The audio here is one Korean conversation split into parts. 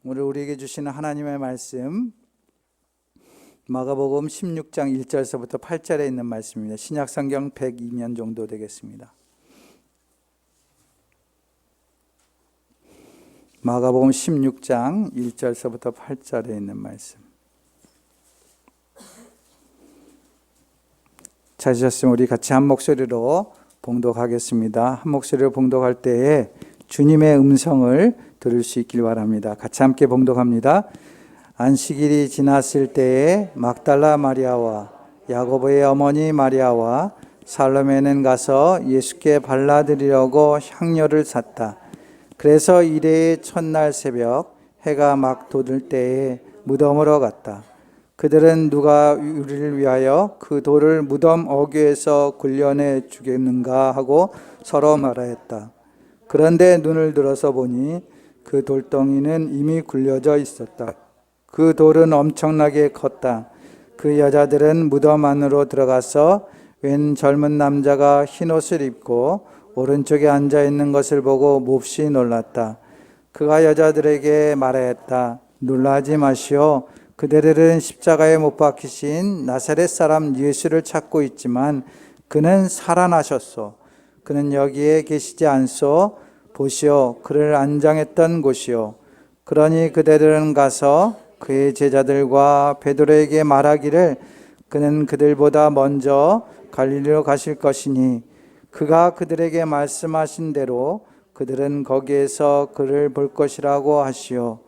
오늘 우리에게 주시는 하나님의 말씀 마가복음 16장 1절서부터 8절에 있는 말씀입니다. 신약성경 102면 정도 되겠습니다. 마가복음 16장 1절서부터 8절에 있는 말씀. 찾으셨으면 우리 같이 한 목소리로 봉독하겠습니다. 한 목소리로 봉독할 때에 주님의 음성을 들을 수 있길 바랍니다. 같이 함께 봉독합니다. 안식일이 지났을 때에 막달라 마리아와 야고보의 어머니 마리아와 살로메는 가서 예수께 발라드리려고 향료를 샀다. 그래서 이레의 첫날 새벽 해가 막 돋을 때에 무덤으로 갔다. 그들은 누가 우리를 위하여 그 돌을 무덤 어귀에서 굴려내 주겠는가 하고 서로 말하였다. 그런데 눈을 들어서 보니 그 돌덩이는 이미 굴려져 있었다. 그 돌은 엄청나게 컸다. 그 여자들은 무덤 안으로 들어가서 웬 젊은 남자가 흰옷을 입고 오른쪽에 앉아 있는 것을 보고 몹시 놀랐다. 그가 여자들에게 말하였다. 놀라지 마시오. 그대들은 십자가에 못 박히신 나사렛 사람 예수를 찾고 있지만 그는 살아나셨소. 그는 여기에 계시지 않소. 보시오, 그를 안장했던 곳이요. 그러니 그대들은 가서 그의 제자들과 베드로에게 말하기를 그는 그들보다 먼저 갈릴리로 가실 것이니 그가 그들에게 말씀하신 대로 그들은 거기에서 그를 볼 것이라고 하시오.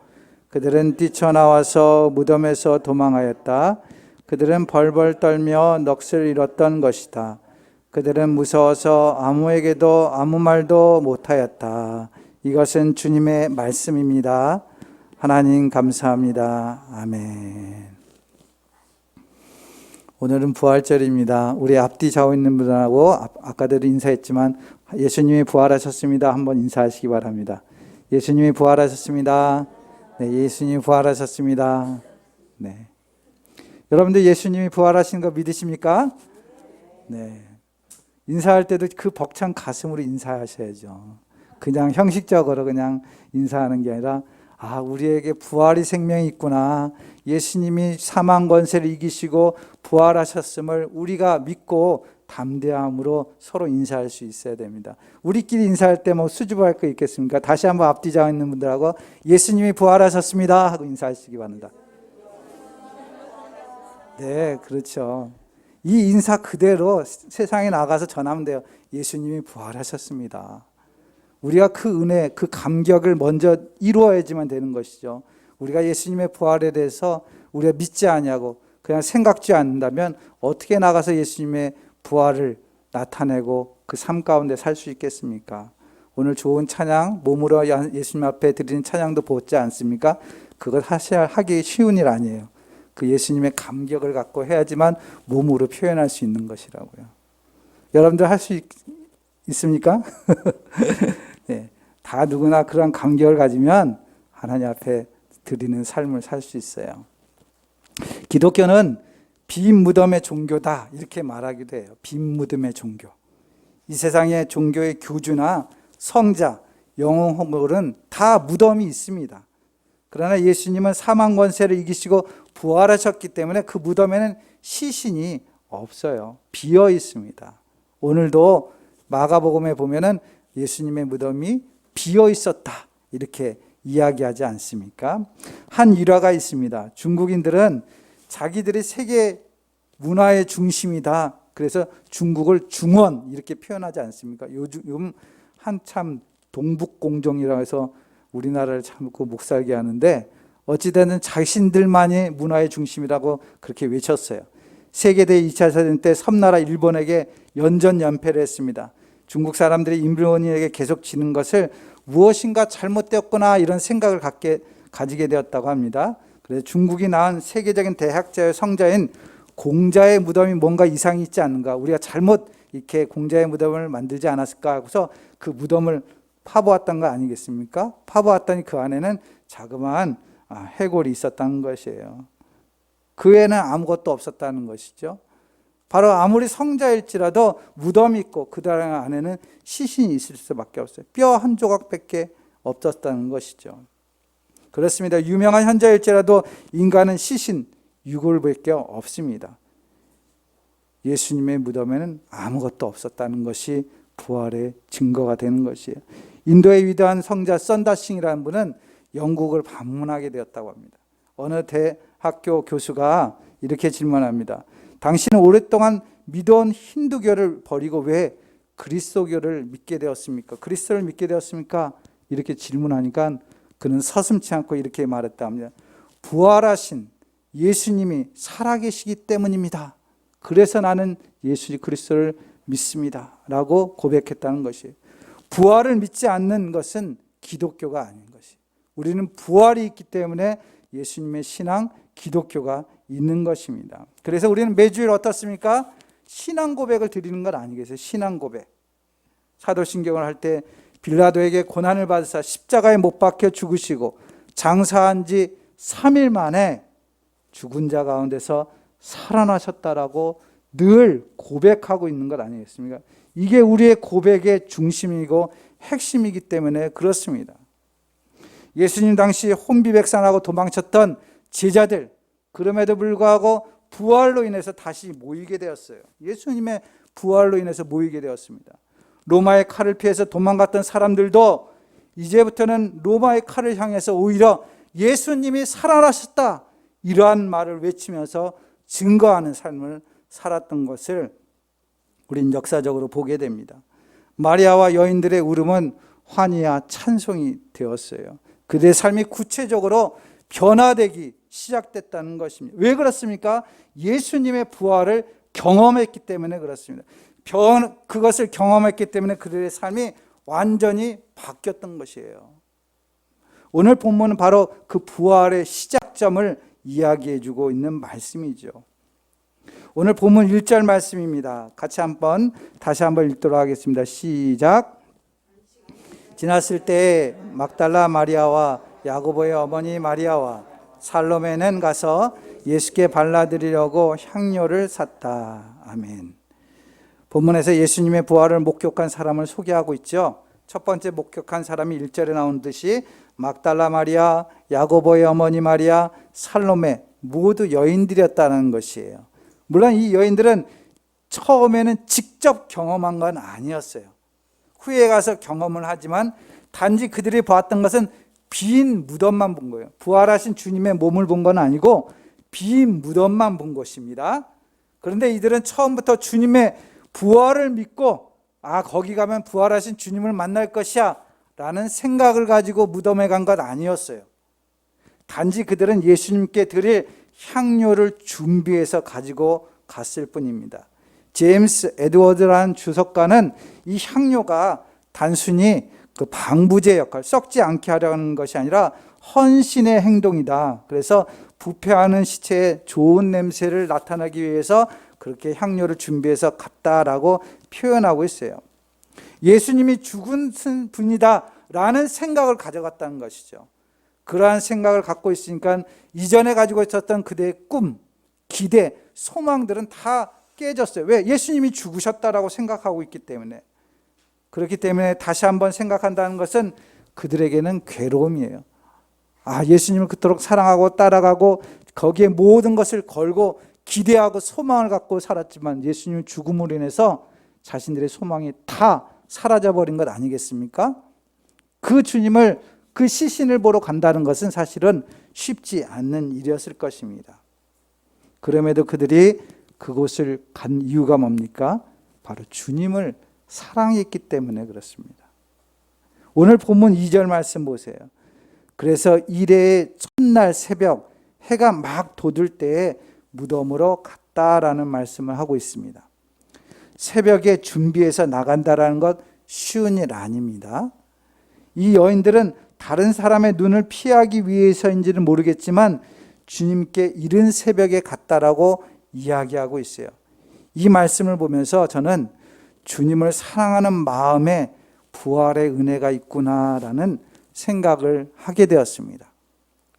그들은 뛰쳐나와서 무덤에서 도망하였다. 그들은 벌벌 떨며 넋을 잃었던 것이다. 그들은 무서워서 아무에게도 아무 말도 못하였다. 이것은 주님의 말씀입니다. 하나님 감사합니다. 아멘. 오늘은 부활절입니다. 우리 앞뒤 좌우 있는 분하고 아까도 인사했지만 예수님이 부활하셨습니다. 한번 인사하시기 바랍니다. 예수님이 부활하셨습니다. 네, 예수님이 부활하셨습니다. 네. 여러분들 예수님이 부활하신 거 믿으십니까? 네. 인사할 때도 그 벅찬 가슴으로 인사하셔야죠. 그냥 형식적으로 그냥 인사하는 게 아니라 우리에게 부활이 생명이 있구나. 예수님이 사망 권세를 이기시고 부활하셨음을 우리가 믿고 담대함으로 서로 인사할 수 있어야 됩니다. 우리끼리 인사할 때 뭐 수줍어할 거 있겠습니까? 다시 한번 앞뒤 좌우 있는 분들하고 예수님이 부활하셨습니다 하고 인사하시기 바랍니다. 네, 그렇죠. 이 인사 그대로 세상에 나가서 전하면 돼요. 예수님이 부활하셨습니다. 우리가 그 은혜, 그 감격을 먼저 이루어야지만 되는 것이죠. 우리가 예수님의 부활에 대해서 우리가 믿지 않냐고 그냥 생각지 않는다면 어떻게 나가서 예수님의 부활을 나타내고 그 삶 가운데 살 수 있겠습니까? 오늘 좋은 찬양, 몸으로 예수님 앞에 드리는 찬양도 보지 않습니까? 그것 하기 쉬운 일 아니에요. 그 예수님의 감격을 갖고 해야지만 몸으로 표현할 수 있는 것이라고요. 여러분들 할 수 있습니까? 네, 다 누구나 그런 감격을 가지면 하나님 앞에 드리는 삶을 살 수 있어요. 기독교는 빈 무덤의 종교다 이렇게 말하기도 해요. 빈 무덤의 종교. 이 세상의 종교의 교주나 성자, 영웅들은 다 무덤이 있습니다. 그러나 예수님은 사망 권세를 이기시고 부활하셨기 때문에 그 무덤에는 시신이 없어요. 비어 있습니다. 오늘도 마가복음에 보면은 예수님의 무덤이 비어 있었다 이렇게 이야기하지 않습니까? 한 일화가 있습니다. 중국인들은 자기들이 세계 문화의 중심이다. 그래서 중국을 중원 이렇게 표현하지 않습니까? 요즘 한참 동북공정이라고 해서 우리나라를 참고 목살게 하는데 어찌되든 자신들만이 문화의 중심이라고 그렇게 외쳤어요. 세계대회 2차 대전 때 섬나라 일본에게 연전연패를 했습니다. 중국 사람들이 일본인에게 계속 지는 것을 무엇인가 잘못되었구나 이런 생각을 가지게 되었다고 합니다. 그래서 중국이 낳은 세계적인 대학자의 성자인 공자의 무덤이 뭔가 이상이 있지 않는가, 우리가 잘못 이렇게 공자의 무덤을 만들지 않았을까 하고서 그 무덤을 파보았던 거 아니겠습니까? 파보았더니 그 안에는 자그마한 해골이 있었다는 것이에요. 그 외에는 아무것도 없었다는 것이죠. 바로 아무리 성자일지라도 무덤이 있고 그 안에는 시신이 있을 수밖에 없어요. 뼈 한 조각밖에 없었다는 것이죠. 그렇습니다. 유명한 현자일지라도 인간은 시신 유골밖에 없습니다. 예수님의 무덤에는 아무것도 없었다는 것이 부활의 증거가 되는 것이에요. 인도의 위대한 성자 썬다싱이라는 분은 영국을 방문하게 되었다고 합니다. 어느 대학교 교수가 이렇게 질문합니다. 당신은 오랫동안 믿어온 힌두교를 버리고 왜 그리스도교를 믿게 되었습니까? 그리스도를 믿게 되었습니까? 이렇게 질문하니까 그는 서슴지 않고 이렇게 말했다 합니다. 부활하신 예수님이 살아계시기 때문입니다. 그래서 나는 예수 그리스도를 믿습니다. 라고 고백했다는 것이에요. 부활을 믿지 않는 것은 기독교가 아닌 것이에요. 우리는 부활이 있기 때문에 예수님의 신앙, 기독교가 있는 것입니다. 그래서 우리는 매주일 어떻습니까? 신앙 고백을 드리는 것 아니겠어요? 신앙 고백. 사도신경을 할 때 빌라도에게 고난을 받으사 십자가에 못 박혀 죽으시고 장사한 지 3일 만에 죽은 자 가운데서 살아나셨다라고 늘 고백하고 있는 것 아니겠습니까? 이게 우리의 고백의 중심이고 핵심이기 때문에 그렇습니다. 예수님 당시 혼비백산하고 도망쳤던 제자들, 그럼에도 불구하고 부활로 인해서 다시 모이게 되었어요. 예수님의 부활로 인해서 모이게 되었습니다. 로마의 칼을 피해서 도망갔던 사람들도 이제부터는 로마의 칼을 향해서 오히려 예수님이 살아나셨다, 이러한 말을 외치면서 증거하는 삶을 살았던 것을 우린 역사적으로 보게 됩니다. 마리아와 여인들의 울음은 환희와 찬송이 되었어요. 그들의 삶이 구체적으로 변화되기 시작됐다는 것입니다. 왜 그렇습니까? 예수님의 부활을 경험했기 때문에 그렇습니다. 그것을 경험했기 때문에 그들의 삶이 완전히 바뀌었던 것이에요. 오늘 본문은 바로 그 부활의 시작점을 이야기해주고 있는 말씀이죠. 오늘 본문 1절 말씀입니다. 같이 다시 한번 읽도록 하겠습니다. 시작. 지났을 때 막달라 마리아와 야고보의 어머니 마리아와 살로메는 가서 예수께 발라드리려고 향료를 샀다. 아멘. 본문에서 예수님의 부활을 목격한 사람을 소개하고 있죠. 첫 번째 목격한 사람이 1절에 나온 듯이 막달라 마리아, 야고보의 어머니 마리아, 살로메 모두 여인들이었다는 것이에요. 물론 이 여인들은 처음에는 직접 경험한 건 아니었어요. 후에 가서 경험을 하지만 단지 그들이 보았던 것은 빈 무덤만 본 거예요. 부활하신 주님의 몸을 본 건 아니고 빈 무덤만 본 것입니다. 그런데 이들은 처음부터 주님의 부활을 믿고 거기 가면 부활하신 주님을 만날 것이야 라는 생각을 가지고 무덤에 간 것 아니었어요. 단지 그들은 예수님께 드릴 향료를 준비해서 가지고 갔을 뿐입니다. 제임스 에드워드라는 주석가는 이 향료가 단순히 그 방부제 역할, 썩지 않게 하려는 것이 아니라 헌신의 행동이다. 그래서 부패하는 시체의 좋은 냄새를 나타내기 위해서 그렇게 향료를 준비해서 갔다라고 표현하고 있어요. 예수님이 죽은 분이다 라는 생각을 가져갔다는 것이죠. 그러한 생각을 갖고 있으니까 이전에 가지고 있었던 그대의 꿈, 기대, 소망들은 다 깨졌어요. 왜? 예수님이 죽으셨다라고 생각하고 있기 때문에. 그렇기 때문에 다시 한번 생각한다는 것은 그들에게는 괴로움이에요. 예수님을 그토록 사랑하고 따라가고 거기에 모든 것을 걸고 기대하고 소망을 갖고 살았지만 예수님 죽음으로 인해서 자신들의 소망이 다 사라져버린 것 아니겠습니까? 그 주님을, 그 시신을 보러 간다는 것은 사실은 쉽지 않는 일이었을 것입니다. 그럼에도 그들이 그곳을 간 이유가 뭡니까? 바로 주님을 사랑했기 때문에 그렇습니다. 오늘 본문 2절 말씀 보세요. 그래서 이레의 첫날 새벽 해가 막 돋을 때에 무덤으로 갔다라는 말씀을 하고 있습니다. 새벽에 준비해서 나간다라는 것 쉬운 일 아닙니다. 이 여인들은 다른 사람의 눈을 피하기 위해서인지는 모르겠지만 주님께 이른 새벽에 갔다라고 이야기하고 있어요. 이 말씀을 보면서 저는 주님을 사랑하는 마음에 부활의 은혜가 있구나라는 생각을 하게 되었습니다.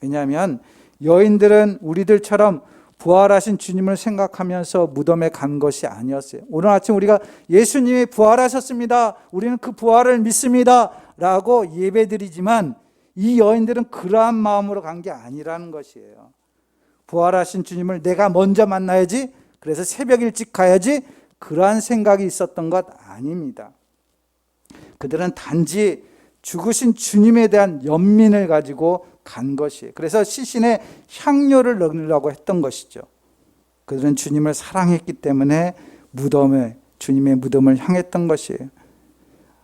왜냐하면 여인들은 우리들처럼 부활하신 주님을 생각하면서 무덤에 간 것이 아니었어요. 오늘 아침 우리가 예수님이 부활하셨습니다, 우리는 그 부활을 믿습니다 라고 예배드리지만 이 여인들은 그러한 마음으로 간 게 아니라는 것이에요. 부활하신 주님을 내가 먼저 만나야지, 그래서 새벽 일찍 가야지, 그러한 생각이 있었던 것 아닙니다. 그들은 단지 죽으신 주님에 대한 연민을 가지고 간 것이에요. 그래서 시신에 향료를 넣으려고 했던 것이죠. 그들은 주님을 사랑했기 때문에 주님의 무덤을 향했던 것이에요.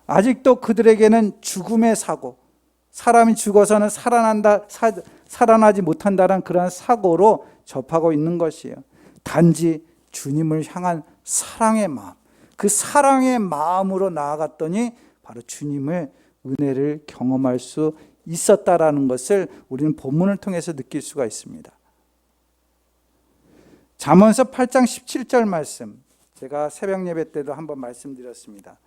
아직도 그들에게는 죽음의 사고, 사람이 죽어서는 살아나지 못한다는 그런 사고로 접하고 있는 것이에요. 단지 주님을 향한 사랑의 마음, 그 사랑의 마음으로 나아갔더니 바로 주님의 은혜를 경험할 수 있었다라는 것을 우리는 본문을 통해서 느낄 수가 있습니다. 잠언서 8장 17절 말씀, 제가 새벽 예배 때도 한번 말씀드렸습니다.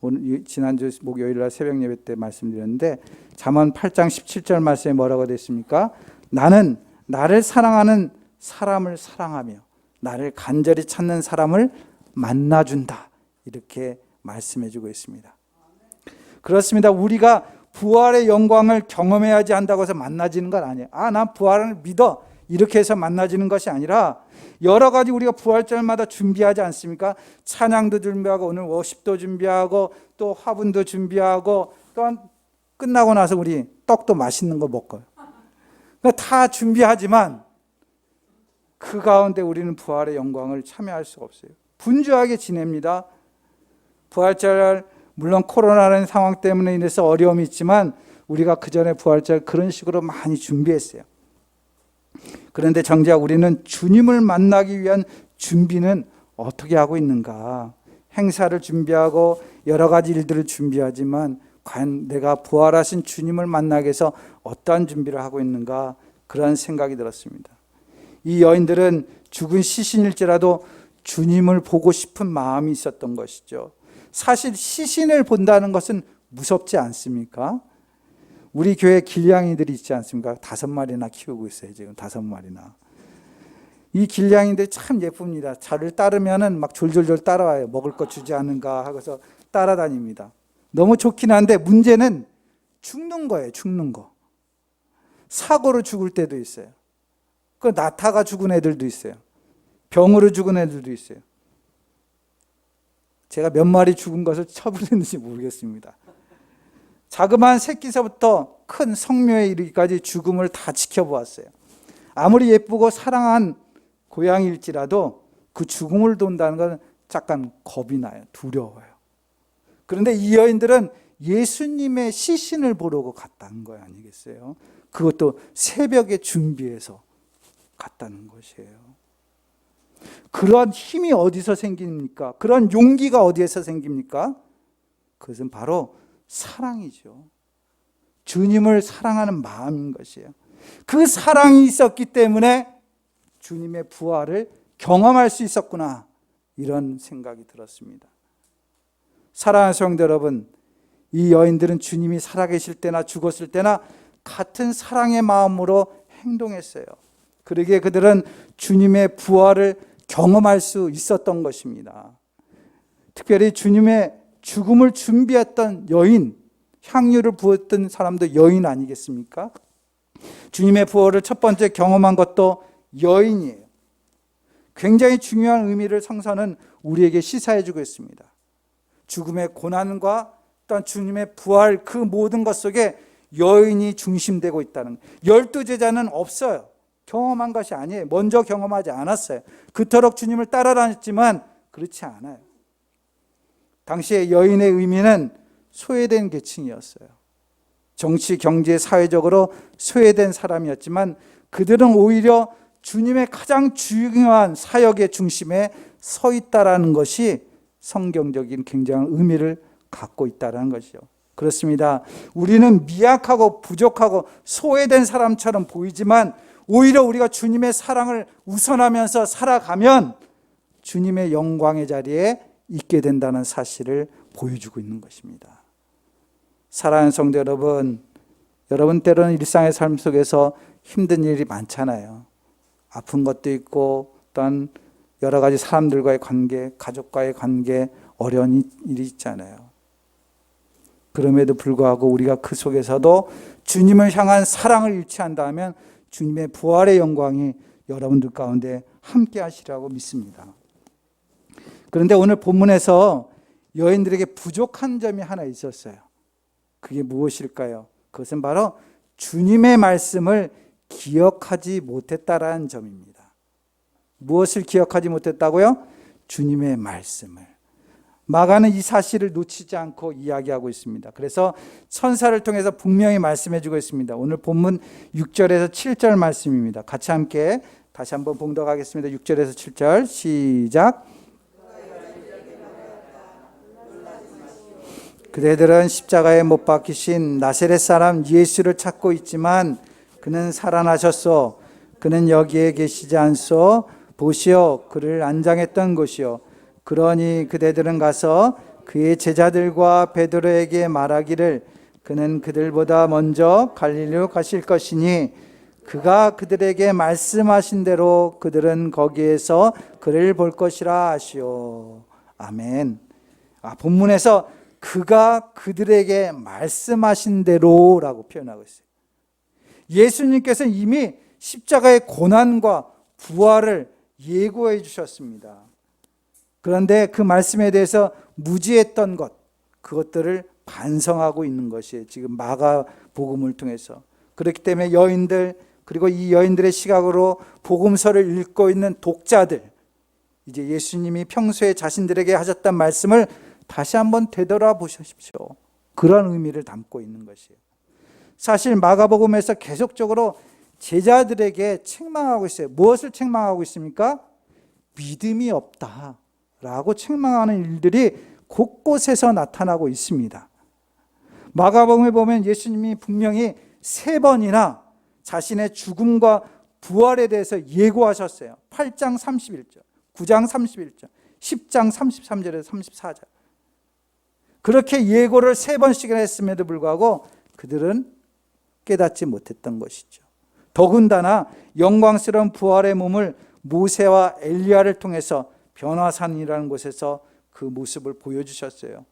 오늘 지난주 목요일날 새벽 예배 때 말씀드렸는데 잠언 8장 17절 말씀에 뭐라고 되어 있습니까? 나는 나를 사랑하는 사람을 사랑하며 나를 간절히 찾는 사람을 만나준다. 이렇게 말씀해주고 있습니다. 그렇습니다. 우리가 부활의 영광을 경험해야지 한다고 해서 만나지는 건 아니에요. 난 부활을 믿어. 이렇게 해서 만나지는 것이 아니라 여러 가지 우리가 부활절마다 준비하지 않습니까? 찬양도 준비하고 오늘 워십도 준비하고 또 화분도 준비하고 또한 끝나고 나서 우리 떡도 맛있는 거 먹어요. 그러니까 다 준비하지만 그 가운데 우리는 부활의 영광을 참여할 수가 없어요. 분주하게 지냅니다. 부활절 물론 코로나라는 상황 때문에 인해서 어려움이 있지만 우리가 그전에 부활절 그런 식으로 많이 준비했어요. 그런데 정작 우리는 주님을 만나기 위한 준비는 어떻게 하고 있는가? 행사를 준비하고 여러 가지 일들을 준비하지만 과연 내가 부활하신 주님을 만나기 위해서 어떠한 준비를 하고 있는가? 그런 생각이 들었습니다. 이 여인들은 죽은 시신일지라도 주님을 보고 싶은 마음이 있었던 것이죠. 사실 시신을 본다는 것은 무섭지 않습니까? 우리 교회 길냥이들이 있지 않습니까? 5마리나 키우고 있어요. 지금 5마리나. 이 길냥이들이 참 예쁩니다. 저를 따르면은 막 졸졸졸 따라와요. 먹을 거 주지 않은가 하고서 따라다닙니다. 너무 좋긴 한데 문제는 죽는 거예요. 죽는 거. 사고로 죽을 때도 있어요. 그 나타가 죽은 애들도 있어요. 병으로 죽은 애들도 있어요. 제가 몇 마리 죽은 것을 처분했는지 모르겠습니다. 자그마한 새끼서부터 큰 성묘에 이르기까지 죽음을 다 지켜보았어요. 아무리 예쁘고 사랑한 고양이일지라도 그 죽음을 본다는 건 약간 겁이 나요. 두려워요. 그런데 이 여인들은 예수님의 시신을 보려고 갔다는 거 아니겠어요? 그것도 새벽에 준비해서 갔다는 것이에요. 그런 힘이 어디서 생깁니까? 그런 용기가 어디에서 생깁니까? 그것은 바로 사랑이죠. 주님을 사랑하는 마음인 것이에요. 그 사랑이 있었기 때문에 주님의 부활을 경험할 수 있었구나, 이런 생각이 들었습니다. 사랑하는 성도 여러분, 이 여인들은 주님이 살아계실 때나 죽었을 때나 같은 사랑의 마음으로 행동했어요. 그러기에 그들은 주님의 부활을 경험할 수 있었던 것입니다. 특별히 주님의 죽음을 준비했던 여인, 향유를 부었던 사람도 여인 아니겠습니까? 주님의 부활을 첫 번째 경험한 것도 여인이에요. 굉장히 중요한 의미를 성서는 우리에게 시사해주고 있습니다. 죽음의 고난과 또한 주님의 부활, 그 모든 것 속에 여인이 중심되고 있다는 거예요. 12제자는 없어요. 경험한 것이 아니에요. 먼저 경험하지 않았어요. 그토록 주님을 따라다녔지만 그렇지 않아요. 당시에 여인의 의미는 소외된 계층이었어요. 정치, 경제, 사회적으로 소외된 사람이었지만 그들은 오히려 주님의 가장 중요한 사역의 중심에 서 있다라는 것이 성경적인 굉장한 의미를 갖고 있다는 것이죠. 그렇습니다. 우리는 미약하고 부족하고 소외된 사람처럼 보이지만 오히려 우리가 주님의 사랑을 우선하면서 살아가면 주님의 영광의 자리에 있게 된다는 사실을 보여주고 있는 것입니다. 사랑하는 성도 여러분, 여러분 때로는 일상의 삶 속에서 힘든 일이 많잖아요. 아픈 것도 있고 또한 여러 가지 사람들과의 관계, 가족과의 관계, 어려운 일이 있잖아요. 그럼에도 불구하고 우리가 그 속에서도 주님을 향한 사랑을 잃지 않다면 주님의 부활의 영광이 여러분들 가운데 함께 하시라고 믿습니다. 그런데 오늘 본문에서 여인들에게 부족한 점이 하나 있었어요. 그게 무엇일까요? 그것은 바로 주님의 말씀을 기억하지 못했다라는 점입니다. 무엇을 기억하지 못했다고요? 주님의 말씀을. 마가는 이 사실을 놓치지 않고 이야기하고 있습니다. 그래서 천사를 통해서 분명히 말씀해 주고 있습니다. 오늘 본문 6절에서 7절 말씀입니다. 같이 함께 다시 한번 봉독하겠습니다. 6절에서 7절 시작. 그대들은 십자가에 못 박히신 나사렛 사람 예수를 찾고 있지만 그는 살아나셨소. 그는 여기에 계시지 않소. 보시오, 그를 안장했던 곳이요. 그러니 그대들은 가서 그의 제자들과 베드로에게 말하기를 그는 그들보다 먼저 갈릴리로 가실 것이니 그가 그들에게 말씀하신 대로 그들은 거기에서 그를 볼 것이라 하시오. 아멘. 본문에서 그가 그들에게 말씀하신 대로라고 표현하고 있어요. 예수님께서 이미 십자가의 고난과 부활을 예고해 주셨습니다. 그런데 그 말씀에 대해서 무지했던 것, 그것들을 반성하고 있는 것이 지금 마가복음을 통해서. 그렇기 때문에 여인들, 그리고 이 여인들의 시각으로 복음서를 읽고 있는 독자들, 이제 예수님이 평소에 자신들에게 하셨던 말씀을 다시 한번 되돌아보십시오. 그런 의미를 담고 있는 것이에요. 사실 마가복음에서 계속적으로 제자들에게 책망하고 있어요. 무엇을 책망하고 있습니까? 믿음이 없다라고 책망하는 일들이 곳곳에서 나타나고 있습니다. 마가복음에 보면 예수님이 분명히 3번이나 자신의 죽음과 부활에 대해서 예고하셨어요. 8장 31절, 9장 31절, 10장 33절에서 34절. 그렇게 예고를 3번씩이나 했음에도 불구하고 그들은 깨닫지 못했던 것이죠. 더군다나 영광스러운 부활의 몸을 모세와 엘리야를 통해서 변화산이라는 곳에서 그 모습을 보여주셨어요.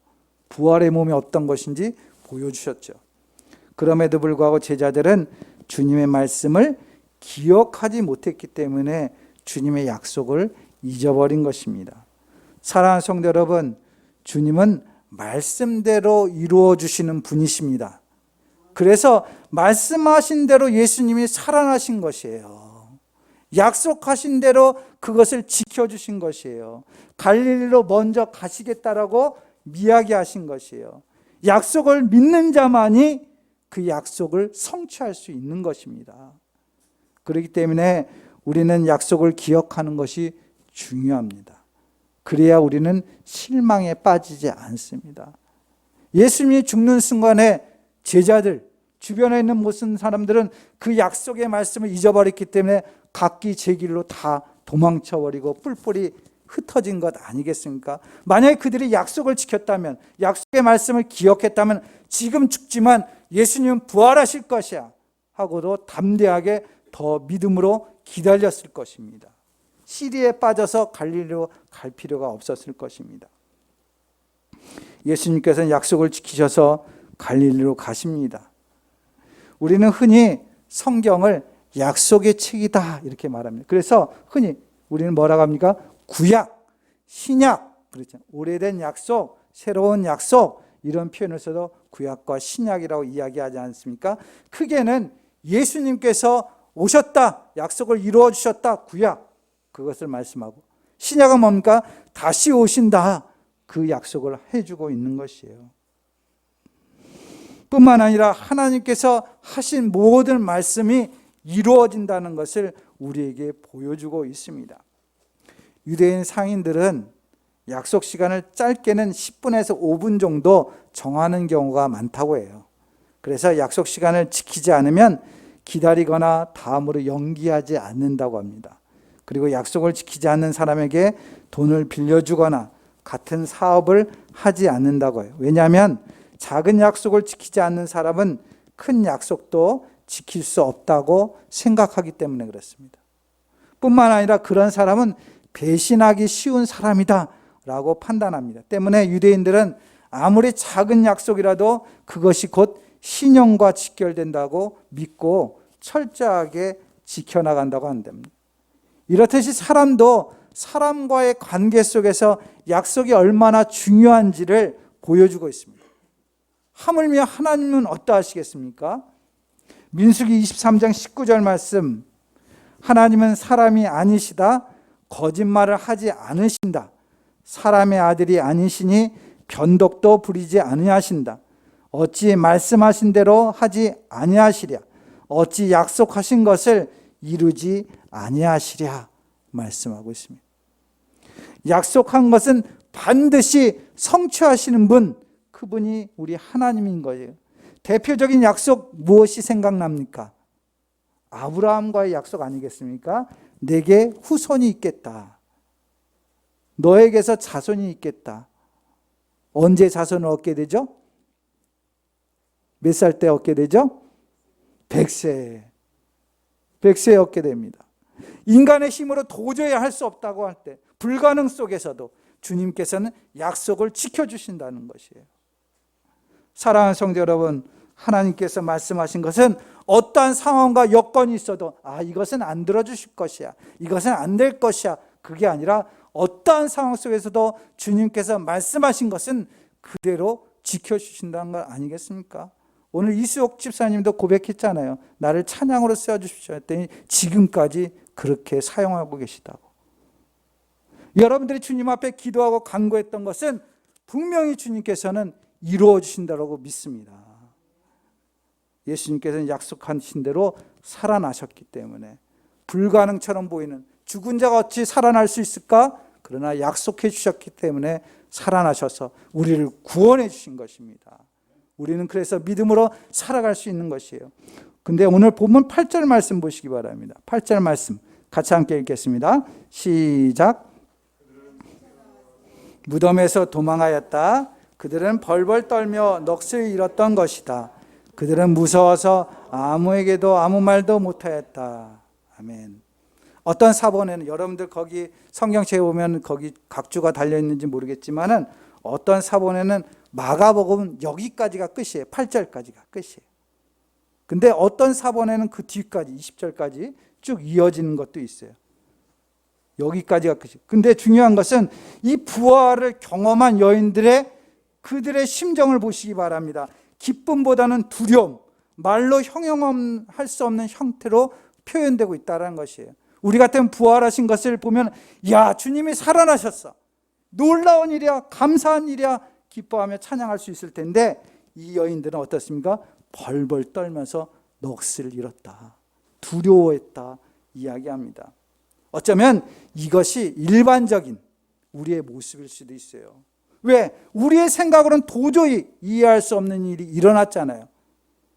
부활의 몸이 어떤 것인지 보여주셨죠. 그럼에도 불구하고 제자들은 주님의 말씀을 기억하지 못했기 때문에 주님의 약속을 잊어버린 것입니다. 사랑하는 성도 여러분, 주님은 말씀대로 이루어 주시는 분이십니다. 그래서 말씀하신 대로 예수님이 살아나신 것이에요. 약속하신 대로 그것을 지켜주신 것이에요. 갈릴리로 먼저 가시겠다라고 이야기하신 것이에요. 약속을 믿는 자만이 그 약속을 성취할 수 있는 것입니다. 그렇기 때문에 우리는 약속을 기억하는 것이 중요합니다. 그래야 우리는 실망에 빠지지 않습니다. 예수님이 죽는 순간에 제자들, 주변에 있는 모든 사람들은 그 약속의 말씀을 잊어버렸기 때문에 각기 제 길로 다 도망쳐버리고 뿔뿔이 흩어진 것 아니겠습니까? 만약에 그들이 약속을 지켰다면, 약속의 말씀을 기억했다면 지금 죽지만 예수님은 부활하실 것이야 하고도 담대하게 더 믿음으로 기다렸을 것입니다. 시리에 빠져서 갈릴리로 갈 필요가 없었을 것입니다. 예수님께서는 약속을 지키셔서 갈릴리로 가십니다. 우리는 흔히 성경을 약속의 책이다 이렇게 말합니다. 그래서 흔히 우리는 뭐라고 합니까? 구약, 신약, 그렇죠. 오래된 약속, 새로운 약속 이런 표현을 써도 구약과 신약이라고 이야기하지 않습니까? 크게는 예수님께서 오셨다, 약속을 이루어 주셨다, 구약 그것을 말씀하고, 신약은 뭡니까? 다시 오신다, 그 약속을 해주고 있는 것이에요. 뿐만 아니라 하나님께서 하신 모든 말씀이 이루어진다는 것을 우리에게 보여주고 있습니다. 유대인 상인들은 약속 시간을 짧게는 10분에서 5분 정도 정하는 경우가 많다고 해요. 그래서 약속 시간을 지키지 않으면 기다리거나 다음으로 연기하지 않는다고 합니다. 그리고 약속을 지키지 않는 사람에게 돈을 빌려주거나 같은 사업을 하지 않는다고 해요. 왜냐하면 작은 약속을 지키지 않는 사람은 큰 약속도 지킬 수 없다고 생각하기 때문에 그렇습니다. 뿐만 아니라 그런 사람은 배신하기 쉬운 사람이다 라고 판단합니다. 때문에 유대인들은 아무리 작은 약속이라도 그것이 곧 신령과 직결된다고 믿고 철저하게 지켜나간다고 한답니다. 이렇듯이 사람도 사람과의 관계 속에서 약속이 얼마나 중요한지를 보여주고 있습니다. 하물며 하나님은 어떠하시겠습니까? 민수기 23장 19절 말씀, 하나님은 사람이 아니시다, 거짓말을 하지 않으신다, 사람의 아들이 아니시니 변덕도 부리지 아니하신다, 어찌 말씀하신 대로 하지 아니하시랴, 어찌 약속하신 것을 이루지 아니하시랴 말씀하고 있습니다. 약속한 것은 반드시 성취하시는 분, 그분이 우리 하나님인 거예요. 대표적인 약속 무엇이 생각납니까? 아브라함과의 약속 아니겠습니까? 내게 후손이 있겠다. 너에게서 자손이 있겠다. 언제 자손을 얻게 되죠? 몇 살 때 얻게 되죠? 100세. 100세에 얻게 됩니다. 인간의 힘으로 도저히 할 수 없다고 할 때, 불가능 속에서도 주님께서는 약속을 지켜주신다는 것이에요. 사랑하는 성도 여러분, 하나님께서 말씀하신 것은 어떠한 상황과 여건이 있어도 이것은 안 들어주실 것이야, 이것은 안 될 것이야, 그게 아니라 어떠한 상황 속에서도 주님께서 말씀하신 것은 그대로 지켜주신다는 것 아니겠습니까? 오늘 이수옥 집사님도 고백했잖아요. 나를 찬양으로 쓰여주십시오 했더니 지금까지 그렇게 사용하고 계시다고. 여러분들이 주님 앞에 기도하고 간구했던 것은 분명히 주님께서는 이루어 주신다고 믿습니다. 예수님께서는 약속하신 대로 살아나셨기 때문에 불가능처럼 보이는, 죽은 자가 어찌 살아날 수 있을까? 그러나 약속해 주셨기 때문에 살아나셔서 우리를 구원해 주신 것입니다. 우리는 그래서 믿음으로 살아갈 수 있는 것이에요. 근데 오늘 본문 8절 말씀 보시기 바랍니다. 8절 말씀 같이 함께 읽겠습니다. 시작. 무덤에서 도망하였다. 그들은 벌벌 떨며 넋을 잃었던 것이다. 그들은 무서워서 아무에게도 아무 말도 못하였다. 아멘. 어떤 사본에는, 여러분들 거기 성경책에 보면 거기 각주가 달려있는지 모르겠지만은 어떤 사본에는 마가복음 여기까지가 끝이에요. 8절까지가 끝이에요. 근데 어떤 사본에는 그 뒤까지 20절까지 쭉 이어지는 것도 있어요. 여기까지가 끝이에요. 근데 중요한 것은 이 부활을 경험한 여인들의 그들의 심정을 보시기 바랍니다. 기쁨보다는 두려움, 말로 형용할 수 없는 형태로 표현되고 있다는 것이에요. 우리 같으면 부활하신 것을 보면 주님이 살아나셨어, 놀라운 일이야, 감사한 일이야, 기뻐하며 찬양할 수 있을 텐데 이 여인들은 어떻습니까? 벌벌 떨면서 넋을 잃었다, 두려워했다 이야기합니다. 어쩌면 이것이 일반적인 우리의 모습일 수도 있어요. 왜? 우리의 생각으로는 도저히 이해할 수 없는 일이 일어났잖아요.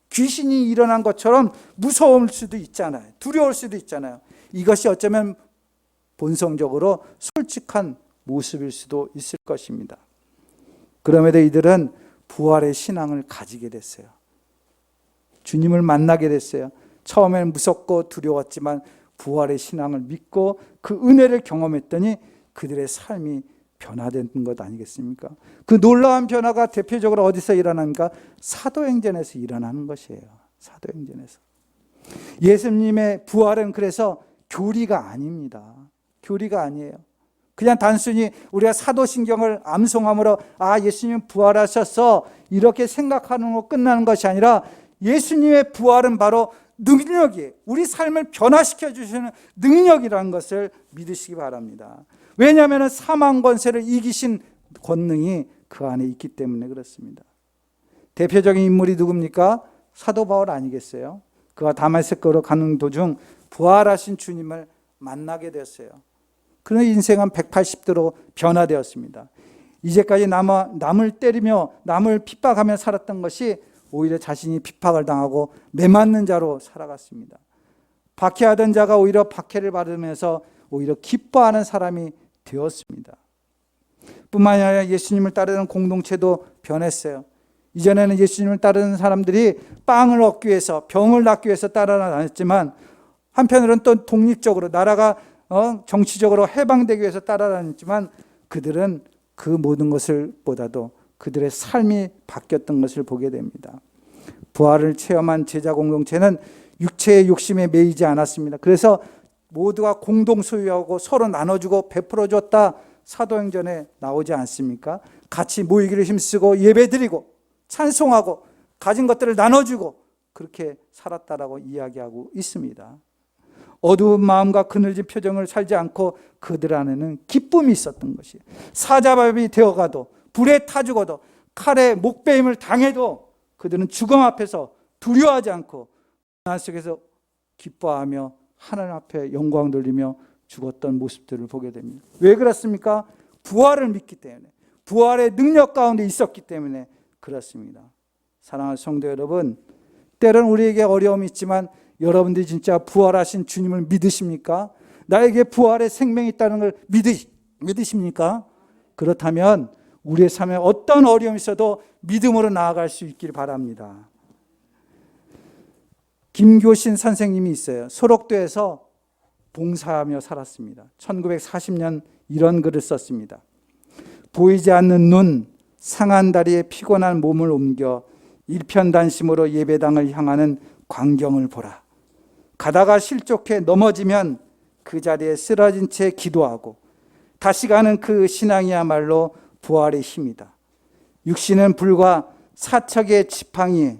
귀신이 일어난 것처럼 무서울 수도 있잖아요. 두려울 수도 있잖아요. 이것이 어쩌면 본성적으로 솔직한 모습일 수도 있을 것입니다. 그럼에도 이들은 부활의 신앙을 가지게 됐어요. 주님을 만나게 됐어요. 처음에는 무섭고 두려웠지만 부활의 신앙을 믿고 그 은혜를 경험했더니 그들의 삶이 변화된 것 아니겠습니까? 그 놀라운 변화가 대표적으로 어디서 일어납니까? 사도행전에서 일어나는 것이에요. 사도행전에서. 예수님의 부활은 그래서 교리가 아닙니다. 교리가 아니에요. 그냥 단순히 우리가 사도신경을 암송함으로 예수님 부활하셔서 이렇게 생각하는 거 끝나는 것이 아니라 예수님의 부활은 바로 능력이에요. 우리 삶을 변화시켜 주시는 능력이라는 것을 믿으시기 바랍니다. 왜냐하면 사망 권세를 이기신 권능이 그 안에 있기 때문에 그렇습니다. 대표적인 인물이 누굽니까? 사도 바울 아니겠어요? 그가 다메섹으로 가는 도중 부활하신 주님을 만나게 되었어요. 그런 인생은 180도로 변화되었습니다. 이제까지 남을 때리며 남을 핍박하며 살았던 것이 오히려 자신이 핍박을 당하고 매맞는 자로 살아갔습니다. 박해하던 자가 오히려 박해를 받으면서 오히려 기뻐하는 사람이 되었습니다. 뿐만 아니라 예수님을 따르는 공동체도 변했어요. 이전에는 예수님을 따르는 사람들이 빵을 얻기 위해서, 병을 낫기 위해서 따라다녔지만 한편으로는 또 독립적으로 나라가 정치적으로 해방되기 위해서 따라다녔지만 그들은 그 모든 것을 보다도 그들의 삶이 바뀌었던 것을 보게 됩니다. 부활을 체험한 제자 공동체는 육체의 욕심에 매이지 않았습니다. 그래서 모두가 공동 소유하고 서로 나눠주고 베풀어 줬다, 사도행전에 나오지 않습니까? 같이 모이기를 힘쓰고 예배드리고 찬송하고 가진 것들을 나눠주고 그렇게 살았다라고 이야기하고 있습니다. 어두운 마음과 그늘진 표정을 살지 않고 그들 안에는 기쁨이 있었던 것이에요. 사자밥이 되어가도 불에 타 죽어도 칼에 목베임을 당해도 그들은 죽음 앞에서 두려워하지 않고 고난 속에서 기뻐하며 하나님 앞에 영광 돌리며 죽었던 모습들을 보게 됩니다. 왜 그렇습니까? 부활을 믿기 때문에, 부활의 능력 가운데 있었기 때문에 그렇습니다. 사랑하는 성도 여러분, 때로는 우리에게 어려움이 있지만 여러분들이 진짜 부활하신 주님을 믿으십니까? 나에게 부활의 생명이 있다는 걸 믿으십니까? 그렇다면 우리의 삶에 어떤 어려움이 있어도 믿음으로 나아갈 수 있길 바랍니다. 김교신 선생님이 있어요. 소록도에서 봉사하며 살았습니다. 1940년 이런 글을 썼습니다. 보이지 않는 눈, 상한 다리에 피곤한 몸을 옮겨 일편단심으로 예배당을 향하는 광경을 보라. 가다가 실족해 넘어지면 그 자리에 쓰러진 채 기도하고 다시 가는 그 신앙이야말로 부활의 힘이다. 육신은 불과 사척의 지팡이,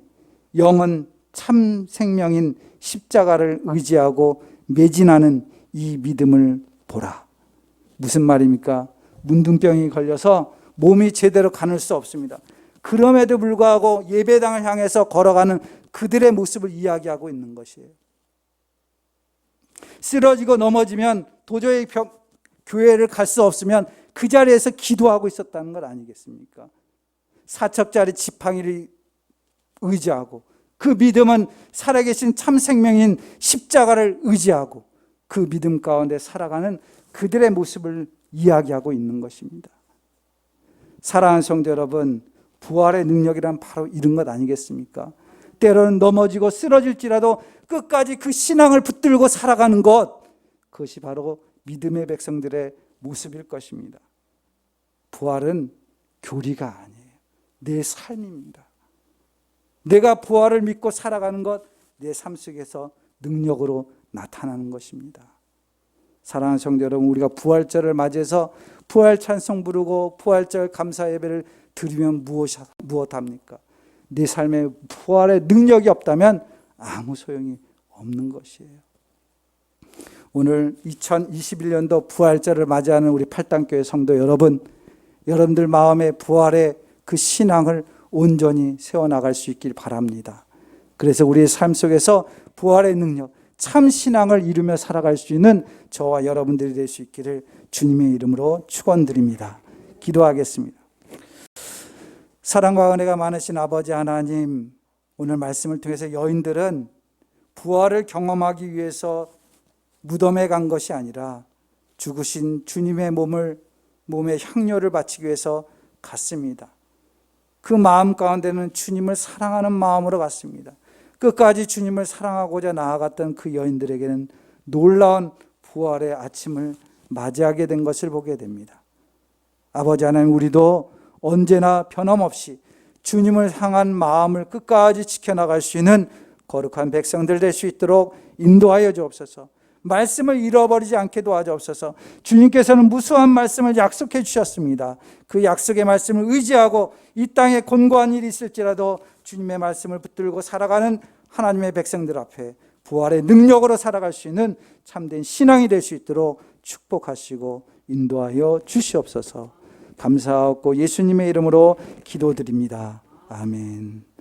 영은 참 생명인 십자가를 의지하고 매진하는 이 믿음을 보라. 무슨 말입니까? 문둥병이 걸려서 몸이 제대로 가눌 수 없습니다. 그럼에도 불구하고 예배당을 향해서 걸어가는 그들의 모습을 이야기하고 있는 것이에요. 쓰러지고 넘어지면 도저히 교회를 갈 수 없으면 그 자리에서 기도하고 있었다는 것 아니겠습니까? 사척짜리 지팡이를 의지하고 그 믿음은 살아계신 참 생명인 십자가를 의지하고 그 믿음 가운데 살아가는 그들의 모습을 이야기하고 있는 것입니다. 사랑하는 성도 여러분, 부활의 능력이란 바로 이런 것 아니겠습니까? 때로는 넘어지고 쓰러질지라도 끝까지 그 신앙을 붙들고 살아가는 것, 그것이 바로 믿음의 백성들의 모습일 것입니다. 부활은 교리가 아니에요. 내 삶입니다. 내가 부활을 믿고 살아가는 것, 내 삶 속에서 능력으로 나타나는 것입니다. 사랑하는 성도 여러분, 우리가 부활절을 맞이해서 부활 찬송 부르고 부활절 감사 예배를 드리면 무엇합니까? 내 삶에 부활의 능력이 없다면 아무 소용이 없는 것이에요. 오늘 2021년도 부활절을 맞이하는 우리 팔당교회 성도 여러분, 여러분들 마음에 부활의 그 신앙을 온전히 세워나갈 수 있길 바랍니다. 그래서 우리의 삶 속에서 부활의 능력, 참 신앙을 이루며 살아갈 수 있는 저와 여러분들이 될 수 있기를 주님의 이름으로 축원드립니다. 기도하겠습니다. 사랑과 은혜가 많으신 아버지 하나님, 오늘 말씀을 통해서 여인들은 부활을 경험하기 위해서 무덤에 간 것이 아니라 죽으신 주님의 몸에 향료를 바치기 위해서 갔습니다. 그 마음 가운데는 주님을 사랑하는 마음으로 갔습니다. 끝까지 주님을 사랑하고자 나아갔던 그 여인들에게는 놀라운 부활의 아침을 맞이하게 된 것을 보게 됩니다. 아버지 하나님, 우리도 언제나 변함없이 주님을 향한 마음을 끝까지 지켜나갈 수 있는 거룩한 백성들 될 수 있도록 인도하여 주옵소서. 말씀을 잃어버리지 않게 도와주옵소서. 주님께서는 무수한 말씀을 약속해 주셨습니다. 그 약속의 말씀을 의지하고 이 땅에 곤고한 일이 있을지라도 주님의 말씀을 붙들고 살아가는 하나님의 백성들 앞에 부활의 능력으로 살아갈 수 있는 참된 신앙이 될 수 있도록 축복하시고 인도하여 주시옵소서. 감사하고 예수님의 이름으로 기도드립니다. 아멘.